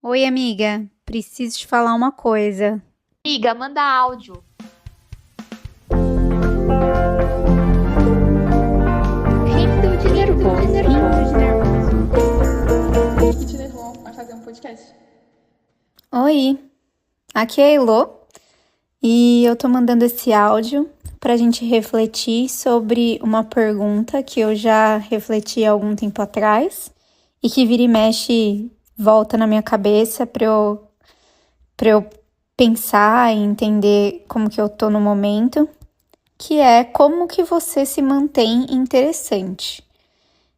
Oi, amiga. Preciso te falar uma coisa. Amiga, manda áudio. Rindo de nervoso, rindo de nervoso. O que te levou a fazer um podcast? Oi, aqui é a Elô e eu tô mandando esse áudio pra gente refletir sobre uma pergunta que eu já refleti há algum tempo atrás e que vira e mexe volta na minha cabeça pra eu pensar e entender como que eu tô no momento, que é como que você se mantém interessante.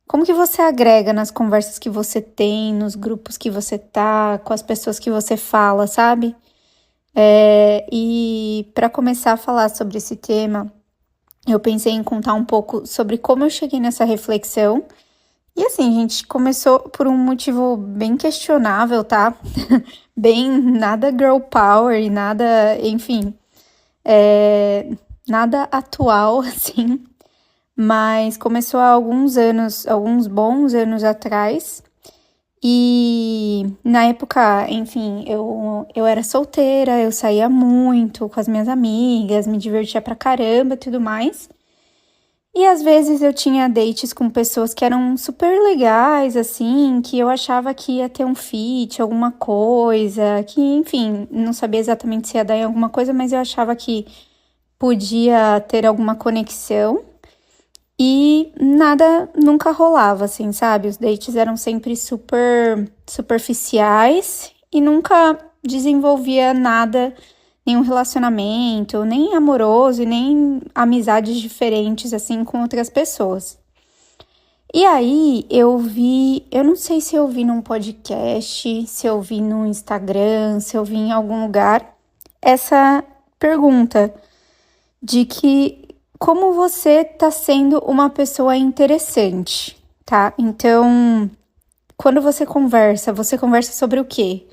Como que você agrega nas conversas que você tem, nos grupos que você tá, com as pessoas que você fala, sabe? E para começar a falar sobre esse tema, eu pensei em contar um pouco sobre como eu cheguei nessa reflexão. E assim, a gente começou por um motivo bem questionável, tá? Bem, nada girl power e nada, enfim, nada atual, assim. Mas começou há alguns anos, alguns bons anos atrás. E na época, enfim, eu era solteira, eu saía muito com as minhas amigas, me divertia pra caramba e tudo mais. E às vezes eu tinha dates com pessoas que eram super legais, assim, que eu achava que ia ter um fit, alguma coisa, que, enfim, não sabia exatamente se ia dar em alguma coisa, mas eu achava que podia ter alguma conexão. E nada nunca rolava, assim, sabe? Os dates eram sempre super superficiais e nunca desenvolvia nada, nenhum relacionamento, nem amoroso e nem amizades diferentes, assim, com outras pessoas. E aí eu não sei se eu vi num podcast, se eu vi no Instagram, se eu vi em algum lugar, essa pergunta de que como você tá sendo uma pessoa interessante, tá? Então, quando você conversa sobre o quê?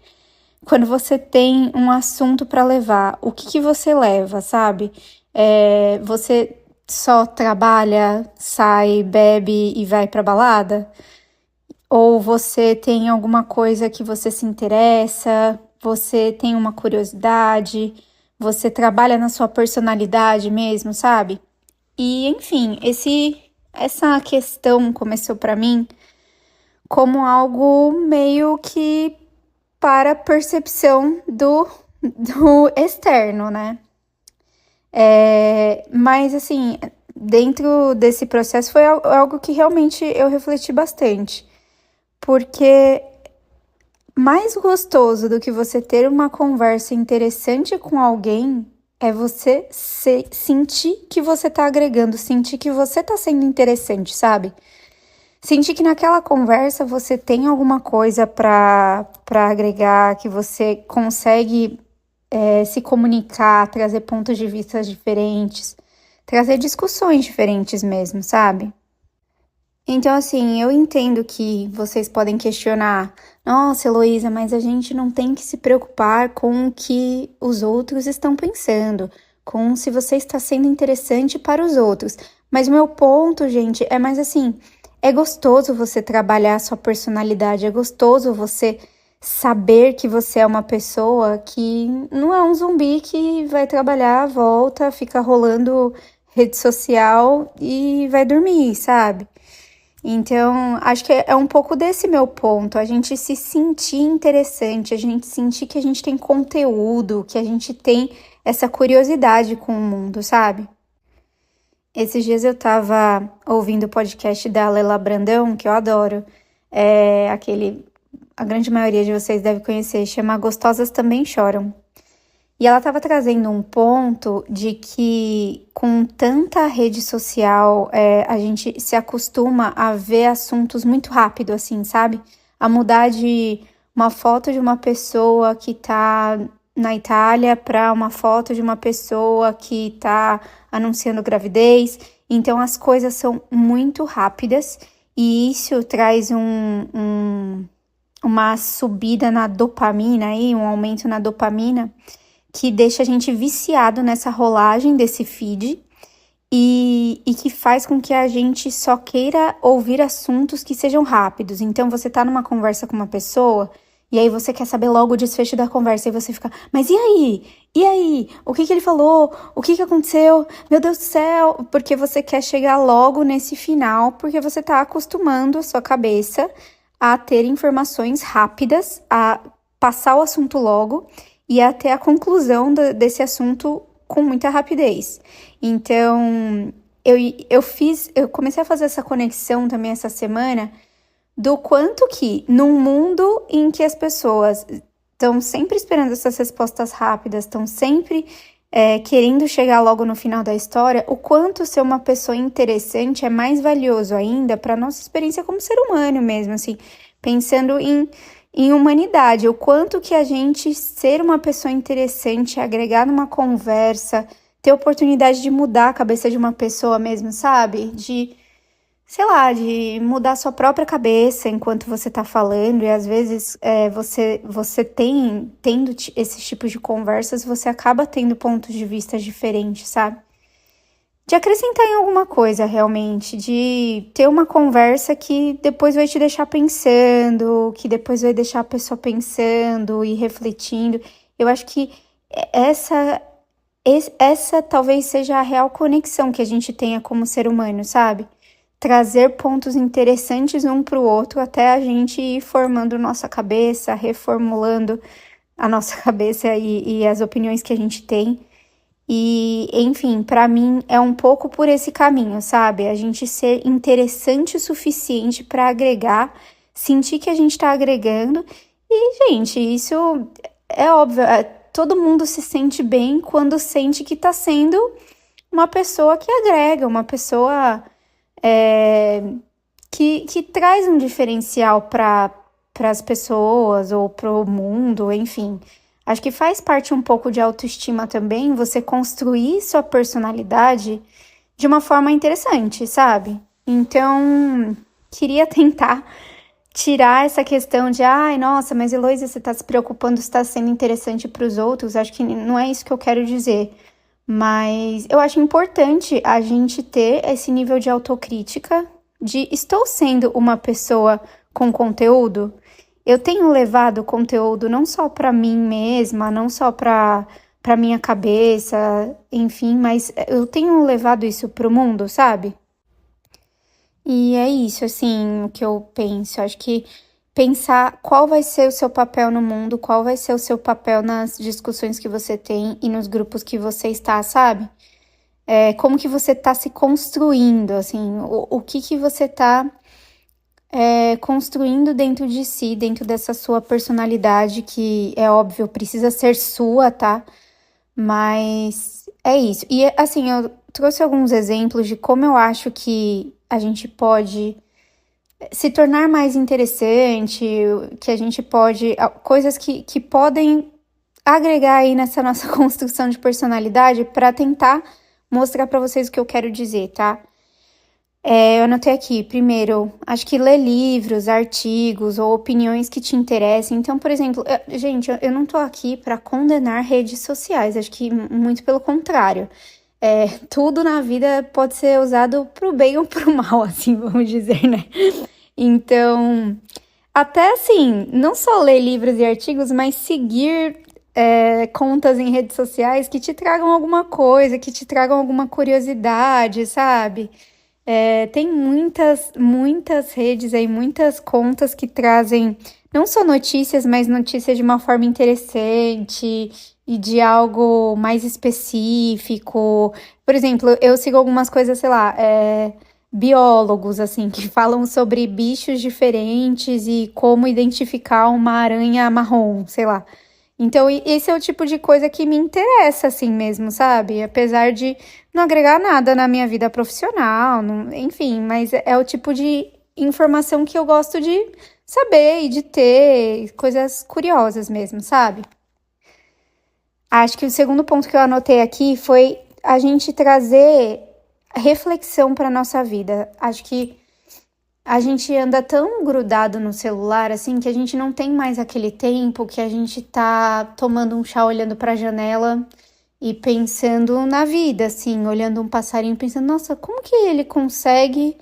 Quando você tem um assunto para levar, o que que você leva, sabe? Você só trabalha, sai, bebe e vai pra balada? Ou você tem alguma coisa que você se interessa, você tem uma curiosidade, você trabalha na sua personalidade mesmo, sabe? E, enfim, essa questão começou para mim como algo meio que para percepção do externo, né? Mas, assim, dentro desse processo foi algo que realmente eu refleti bastante. Porque mais gostoso do que você ter uma conversa interessante com alguém é você sentir que você tá agregando, sentir que você tá sendo interessante, sabe? Sentir que naquela conversa você tem alguma coisa pra agregar, que você consegue se comunicar, trazer pontos de vista diferentes, trazer discussões diferentes mesmo, sabe? Então, assim, eu entendo que vocês podem questionar, nossa, Heloísa, mas a gente não tem que se preocupar com o que os outros estão pensando, com se você está sendo interessante para os outros. Mas o meu ponto, gente, é mais assim, é gostoso você trabalhar a sua personalidade, é gostoso você saber que você é uma pessoa que não é um zumbi que vai trabalhar, volta, fica rolando rede social e vai dormir, sabe? Então, acho que é um pouco desse meu ponto, a gente se sentir interessante, a gente sentir que a gente tem conteúdo, que a gente tem essa curiosidade com o mundo, sabe? Esses dias eu tava ouvindo o podcast da Lela Brandão, que eu adoro, a grande maioria de vocês deve conhecer, chama Gostosas Também Choram. E ela estava trazendo um ponto de que com tanta rede social, a gente se acostuma a ver assuntos muito rápido, assim, sabe? A mudar de uma foto de uma pessoa que tá na Itália para uma foto de uma pessoa que tá anunciando gravidez. Então as coisas são muito rápidas e isso traz uma subida na dopamina aí, um aumento na dopamina que deixa a gente viciado nessa rolagem desse feed e que faz com que a gente só queira ouvir assuntos que sejam rápidos. Então, você tá numa conversa com uma pessoa E aí você quer saber logo o desfecho da conversa e você fica, mas e aí? E aí? O que que ele falou? O que que aconteceu? Meu Deus do céu! Porque você quer chegar logo nesse final, porque você tá acostumando a sua cabeça a ter informações rápidas, a passar o assunto logo e a ter a conclusão desse assunto com muita rapidez. Então, eu comecei a fazer essa conexão também essa semana do quanto que, num mundo em que as pessoas estão sempre esperando essas respostas rápidas, estão sempre querendo chegar logo no final da história, o quanto ser uma pessoa interessante é mais valioso ainda para nossa experiência como ser humano mesmo, assim, pensando em humanidade, o quanto que a gente ser uma pessoa interessante, agregar numa conversa, ter oportunidade de mudar a cabeça de uma pessoa mesmo, sabe? De, sei lá, de mudar a sua própria cabeça enquanto você tá falando, e às vezes você tendo esses tipos de conversas, você acaba tendo pontos de vista diferentes, sabe? De acrescentar em alguma coisa, realmente, de ter uma conversa que depois vai te deixar pensando, que depois vai deixar a pessoa pensando e refletindo. Eu acho que essa talvez seja a real conexão que a gente tenha como ser humano, sabe? Trazer pontos interessantes um para o outro até a gente ir formando nossa cabeça, reformulando a nossa cabeça e as opiniões que a gente tem. E, enfim, pra mim é um pouco por esse caminho, sabe? A gente ser interessante o suficiente pra agregar, sentir que a gente tá agregando. E, gente, isso é óbvio, todo mundo se sente bem quando sente que tá sendo uma pessoa que agrega, uma pessoa que traz um diferencial para as pessoas ou pro mundo, enfim. Acho que faz parte um pouco de autoestima também, você construir sua personalidade de uma forma interessante, sabe? Então, queria tentar tirar essa questão de, ai, nossa, mas Heloísa, você tá se preocupando se tá sendo interessante para os outros. Acho que não é isso que eu quero dizer. Mas eu acho importante a gente ter esse nível de autocrítica, de estou sendo uma pessoa com conteúdo. Eu tenho levado conteúdo não só para mim mesma, não só para minha cabeça, enfim, mas eu tenho levado isso pro mundo, sabe? E é isso, assim, o que eu penso. Acho que pensar qual vai ser o seu papel no mundo, qual vai ser o seu papel nas discussões que você tem e nos grupos que você está, sabe? Como que você tá se construindo, assim, o que você tá construindo dentro de si, dentro dessa sua personalidade, que é óbvio, precisa ser sua, tá? Mas é isso. E assim, eu trouxe alguns exemplos de como eu acho que a gente pode se tornar mais interessante, que a gente pode, coisas que podem agregar aí nessa nossa construção de personalidade para tentar mostrar para vocês o que eu quero dizer, tá? Eu anotei aqui, primeiro, acho que ler livros, artigos ou opiniões que te interessem. Então, por exemplo, gente, eu não tô aqui para condenar redes sociais, acho que muito pelo contrário. Tudo na vida pode ser usado pro bem ou pro mal, assim, vamos dizer, né? Então, até assim, não só ler livros e artigos, mas seguir contas em redes sociais que te tragam alguma coisa, que te tragam alguma curiosidade, sabe? Tem muitas redes aí, muitas contas que trazem não só notícias, mas notícias de uma forma interessante e de algo mais específico. Por exemplo, eu sigo algumas coisas, sei lá, biólogos, assim, que falam sobre bichos diferentes e como identificar uma aranha marrom, sei lá. Então, esse é o tipo de coisa que me interessa, assim mesmo, sabe? Apesar de não agregar nada na minha vida profissional, enfim, mas é o tipo de informação que eu gosto de saber e de ter, coisas curiosas mesmo, sabe? Acho que o segundo ponto que eu anotei aqui foi a gente trazer reflexão para nossa vida. Acho que a gente anda tão grudado no celular, assim, que a gente não tem mais aquele tempo que a gente tá tomando um chá olhando pra janela e pensando na vida, assim, olhando um passarinho, pensando, nossa, como que ele consegue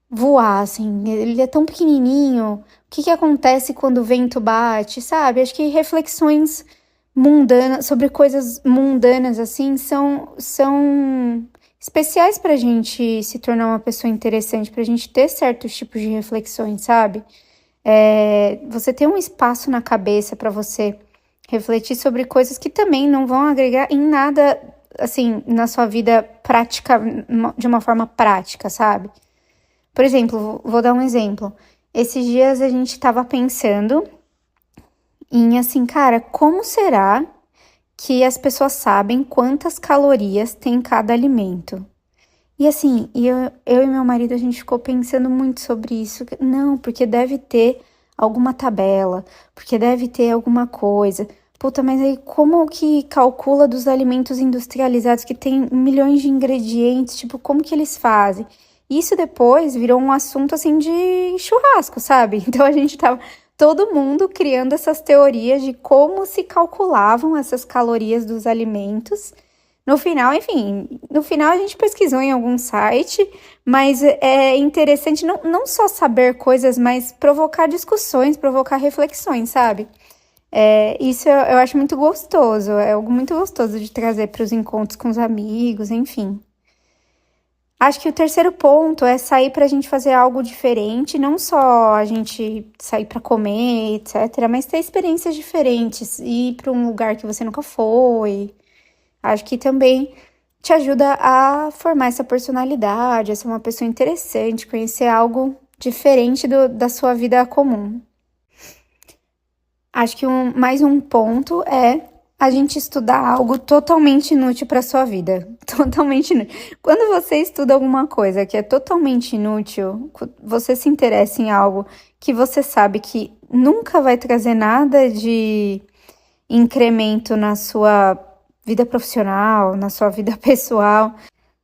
voar, assim? Ele é tão pequenininho, que que acontece quando o vento bate, sabe? Acho que reflexões mundanas, sobre coisas mundanas, assim, são especiais pra gente se tornar uma pessoa interessante, pra gente ter certos tipos de reflexões, sabe? Você ter um espaço na cabeça pra você refletir sobre coisas que também não vão agregar em nada, assim, na sua vida prática, de uma forma prática, sabe? Por exemplo, vou dar um exemplo. Esses dias a gente tava pensando em, assim, cara, como será que as pessoas sabem quantas calorias tem cada alimento? E assim, eu e meu marido, a gente ficou pensando muito sobre isso. Não, porque deve ter alguma tabela, porque deve ter alguma coisa. Puta, mas aí como que calcula dos alimentos industrializados que tem milhões de ingredientes? Tipo, como que eles fazem? Isso depois virou um assunto assim de churrasco, sabe? Então a gente tava todo mundo criando essas teorias de como se calculavam essas calorias dos alimentos. No final, enfim, no final a gente pesquisou em algum site, mas é interessante não só saber coisas, mas provocar discussões, provocar reflexões, sabe? Isso eu acho muito gostoso, é algo muito gostoso de trazer para os encontros com os amigos, enfim. Acho que o terceiro ponto é sair pra gente fazer algo diferente, não só a gente sair pra comer, etc., mas ter experiências diferentes, ir pra um lugar que você nunca foi. Acho que também te ajuda a formar essa personalidade, a ser uma pessoa interessante, conhecer algo diferente da sua vida comum. Acho que mais um ponto é a gente estudar algo totalmente inútil para sua vida. Totalmente inútil. Quando você estuda alguma coisa que é totalmente inútil, você se interessa em algo que você sabe que nunca vai trazer nada de incremento na sua vida profissional, na sua vida pessoal,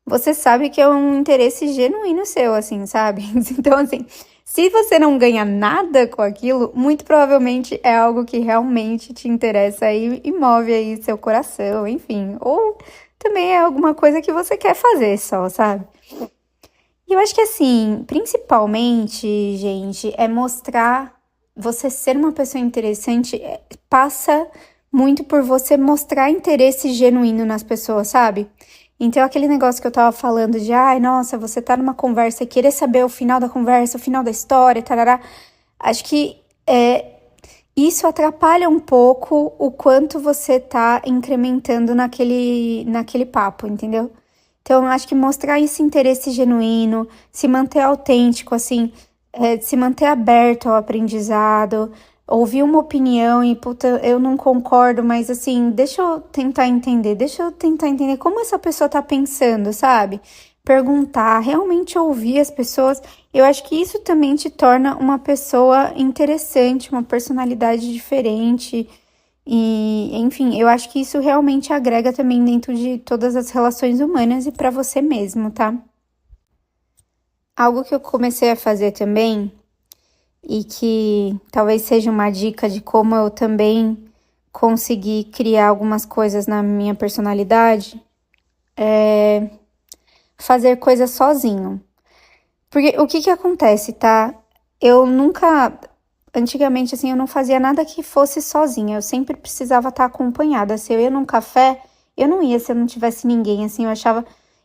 você sabe que é um interesse genuíno seu, assim, sabe? Então, assim, se você não ganha nada com aquilo, muito provavelmente é algo que realmente te interessa e move aí seu coração, enfim. Ou também é alguma coisa que você quer fazer só, sabe? E eu acho que, assim, principalmente, gente, é mostrar, você ser uma pessoa interessante passa muito por você mostrar interesse genuíno nas pessoas, sabe? Então, aquele negócio que eu tava falando de, ai, nossa, você tá numa conversa e querer saber o final da conversa, o final da história, tarará. Acho que isso atrapalha um pouco o quanto você tá incrementando naquele papo, entendeu? Então, acho que mostrar esse interesse genuíno, se manter autêntico, assim, se manter aberto ao aprendizado, ouvir uma opinião e, puta, eu não concordo, mas assim, deixa eu tentar entender como essa pessoa tá pensando, sabe? Perguntar, realmente ouvir as pessoas. Eu acho que isso também te torna uma pessoa interessante, uma personalidade diferente. E, enfim, eu acho que isso realmente agrega também dentro de todas as relações humanas e pra você mesmo, tá? Algo que eu comecei a fazer também e que talvez seja uma dica de como eu também consegui criar algumas coisas na minha personalidade, é fazer coisas sozinho. Porque o que acontece, tá? Eu nunca, antigamente, assim, eu não fazia nada que fosse sozinha, eu sempre precisava estar acompanhada. Se eu ia num café, eu não ia se eu não tivesse ninguém, assim,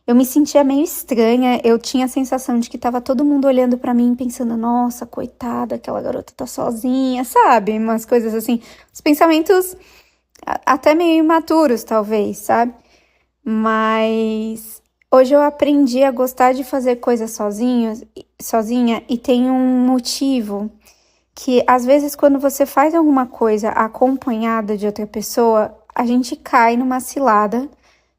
eu me sentia meio estranha, eu tinha a sensação de que tava todo mundo olhando pra mim pensando, nossa, coitada, aquela garota tá sozinha, sabe? Umas coisas assim, os pensamentos até meio imaturos, talvez, sabe? Mas hoje eu aprendi a gostar de fazer coisas sozinha e tem um motivo que às vezes quando você faz alguma coisa acompanhada de outra pessoa, a gente cai numa cilada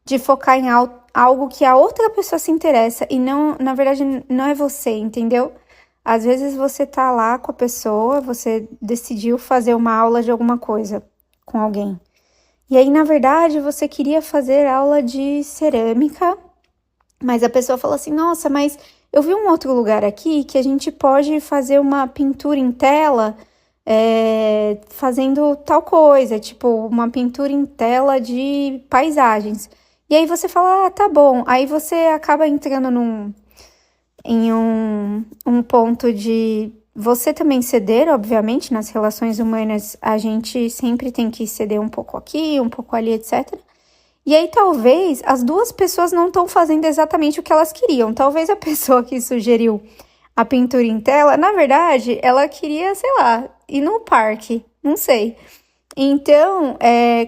de focar em algo que a outra pessoa se interessa e não, na verdade, não é você, entendeu? Às vezes você tá lá com a pessoa, você decidiu fazer uma aula de alguma coisa com alguém. E aí, na verdade, você queria fazer aula de cerâmica, mas a pessoa falou assim, nossa, mas eu vi um outro lugar aqui que a gente pode fazer uma pintura em tela fazendo tal coisa, tipo uma pintura em tela de paisagens. E aí você fala, ah, tá bom. Aí você acaba entrando em um ponto de você também ceder, obviamente, nas relações humanas, a gente sempre tem que ceder um pouco aqui, um pouco ali, etc. E aí, talvez, as duas pessoas não estão fazendo exatamente o que elas queriam. Talvez a pessoa que sugeriu a pintura em tela, na verdade, ela queria, sei lá, ir no parque, não sei. Então,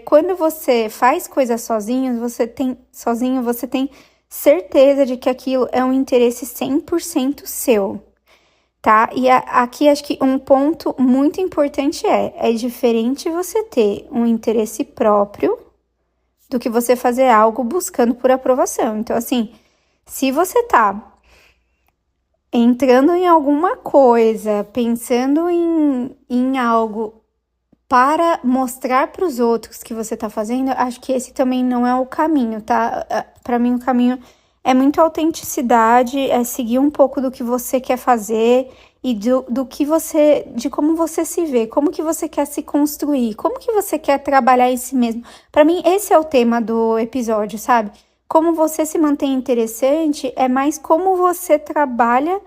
quando você faz coisas sozinho, você tem certeza de que aquilo é um interesse 100% seu, tá? E aqui acho que um ponto muito importante é diferente você ter um interesse próprio do que você fazer algo buscando por aprovação. Então, assim, se você tá entrando em alguma coisa, pensando em algo para mostrar para os outros que você tá fazendo, acho que esse também não é o caminho, tá? Para mim, o caminho é muito autenticidade, é seguir um pouco do que você quer fazer e de como você se vê, como que você quer se construir, como que você quer trabalhar em si mesmo. Para mim, esse é o tema do episódio, sabe? Como você se mantém interessante é mais como você trabalha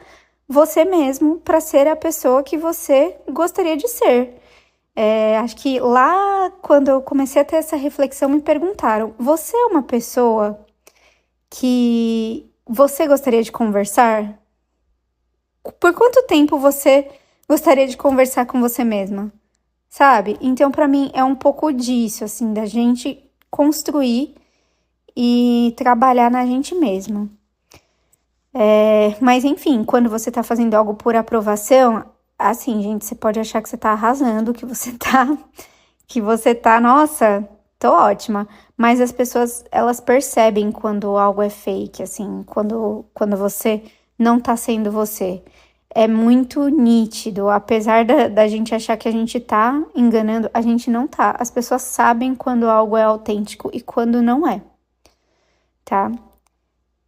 você mesmo para ser a pessoa que você gostaria de ser. Acho que lá, quando eu comecei a ter essa reflexão, me perguntaram: você é uma pessoa que você gostaria de conversar? Por quanto tempo você gostaria de conversar com você mesma? Sabe? Então, pra mim, é um pouco disso, assim, da gente construir e trabalhar na gente mesma. Mas, enfim, quando você tá fazendo algo por aprovação, assim, gente, você pode achar que você tá arrasando, que você tá, nossa, tô ótima. Mas as pessoas, elas percebem quando algo é fake, assim, quando você não tá sendo você. É muito nítido, apesar da gente achar que a gente tá enganando, a gente não tá. As pessoas sabem quando algo é autêntico e quando não é, tá?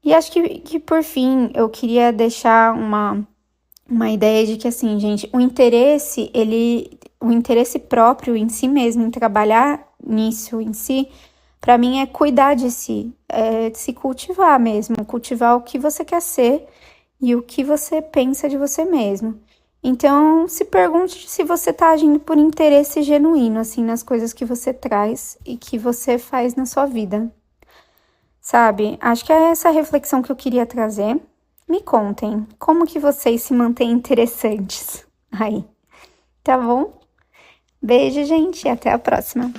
E acho que por fim, eu queria deixar uma ideia de que, assim, gente, o interesse próprio em si mesmo, em trabalhar nisso em si, pra mim é cuidar de si, é se cultivar mesmo, cultivar o que você quer ser e o que você pensa de você mesmo. Então, se pergunte se você tá agindo por interesse genuíno, assim, nas coisas que você traz e que você faz na sua vida. Sabe? Acho que é essa reflexão que eu queria trazer. Me contem, como que vocês se mantêm interessantes aí, tá bom? Beijo, gente, e até a próxima.